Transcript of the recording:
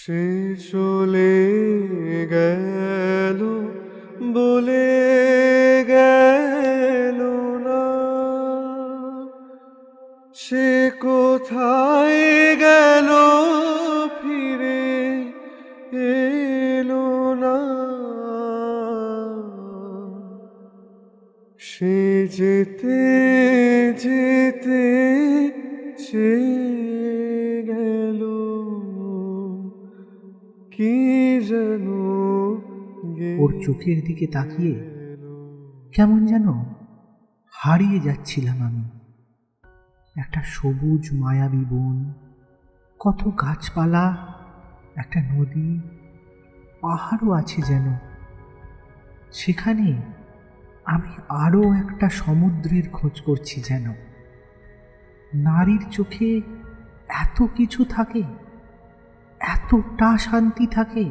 সে চলে গেল বলে গেল না, সে কোথায় গেল ফিরে এলো না। সে যেতে যেতে চেয়ে গেল কি যেন ওর চোখের দিকে তাকিয়ে কেমন যেন হারিয়ে যাচ্ছিলাম আমি। একটা সবুজ মায়াবী বন, কত গাছপালা, একটা নদী, পাহাড়ও আছে যেন। সেখানে আমি আরও একটা সমুদ্রের খোঁজ করছি যেন। নারীর চোখে এত কিছু থাকে, এতটা শান্তি থাকে।